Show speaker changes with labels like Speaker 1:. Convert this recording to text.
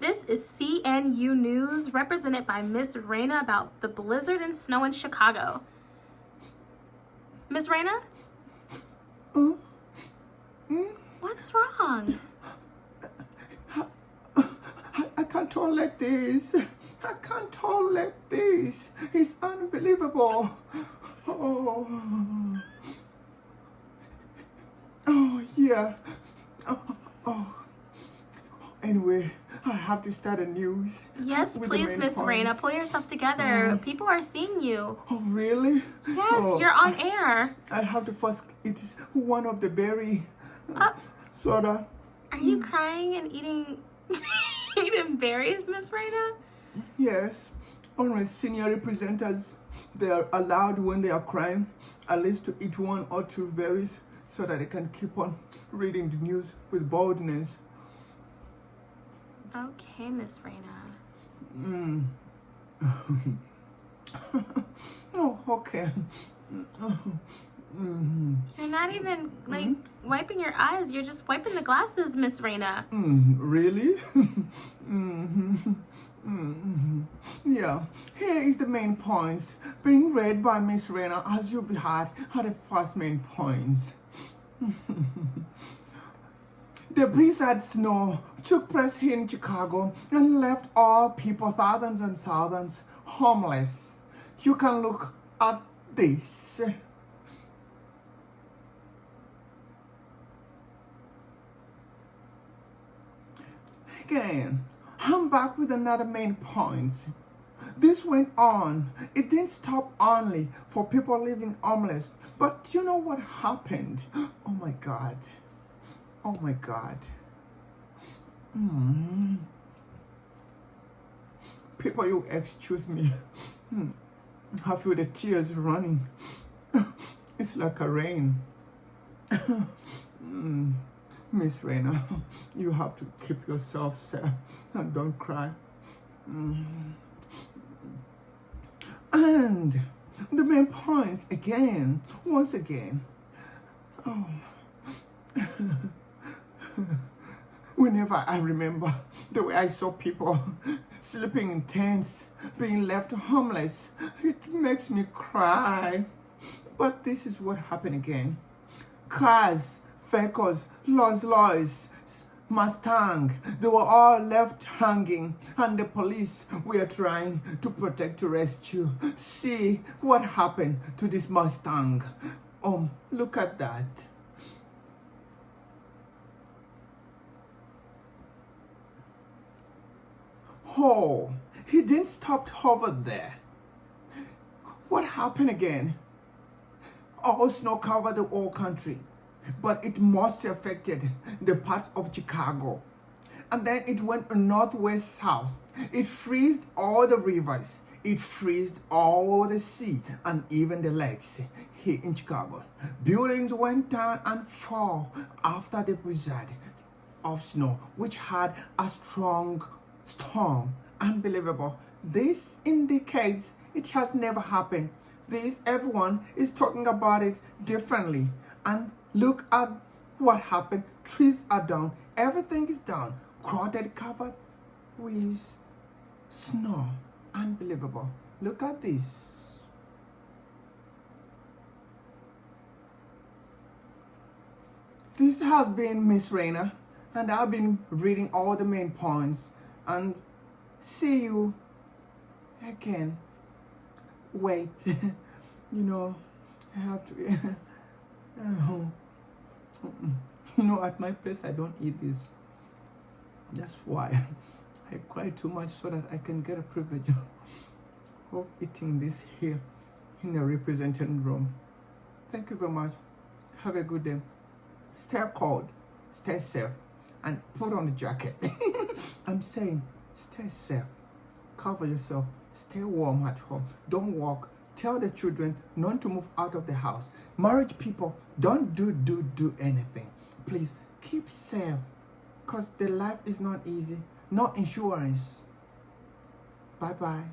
Speaker 1: This is CNU News, represented by Miss Raina about the blizzard and snow in Chicago. Miss Raina? What's wrong?
Speaker 2: I can't tolerate this. I can't tolerate this. It's unbelievable. Oh yeah. Anyway, I have to start a news.
Speaker 1: Yes,
Speaker 2: with the
Speaker 1: please,
Speaker 2: main
Speaker 1: Miss Raina,
Speaker 2: points.
Speaker 1: pull yourself together. People are seeing you.
Speaker 2: Oh really?
Speaker 1: Yes, you're on air.
Speaker 2: I have to first eat one of the berry
Speaker 1: Uh,
Speaker 2: soda.
Speaker 1: Are you crying and eating eating berries, Miss Raina?
Speaker 2: Yes, only senior representatives, they are allowed when they are crying at least to eat 1 or 2 berries so that they can keep on reading the news with boldness.
Speaker 1: Okay, Miss Raina.
Speaker 2: Oh, okay.
Speaker 1: You're not even like wiping your eyes. You're just wiping the glasses, Miss Raina.
Speaker 2: Really? Yeah, here is the main points being read by Miss Raina as you had the first main points. The blizzard snow took place here in Chicago and left all people, thousands and thousands, homeless. You can look at this. Again, I'm back with another main point. This went on. It didn't stop only for people living homeless. But you know what happened? Oh my God. Oh my God. People, you excuse me. I feel the tears running. It's like a rain. Miss Raina, you have to keep yourself safe and don't cry. And the main points again, once again. Whenever I remember the way I saw people sleeping in tents, being left homeless, it makes me cry. But this is what happened again. Cars, vehicles, Rolls-Royce, Mustang, they were all left hanging and the police were trying to protect, to rescue. See what happened to this Mustang. Look at that. Oh, he didn't stop over there. What happened again? All snow covered the whole country, but it most affected the parts of Chicago. And then it went northwest south. It freezed all the rivers. It freezed all the sea and even the lakes here in Chicago. Buildings went down and fell after the blizzard of snow, which had a strong storm. Unbelievable. This indicates it has never happened. Everyone is talking about it differently. And look at what happened. Trees are down. Everything is down. Crowded, covered with snow. Unbelievable. Look at this. This has been Miss Raina, and I've been reading all the main points. And see you again. Wait. I have to. At my place I don't eat this. That's why I cry too much so that I can get a privilege of eating this here in a representing room. Thank you very much. Have a good day. Stay cold, stay safe, and put on the jacket. I'm saying, stay safe. Cover yourself. Stay warm at home. Don't walk. Tell the children not to move out of the house. Married people, don't do anything. Please keep safe, because the life is not easy. No insurance. Bye-bye.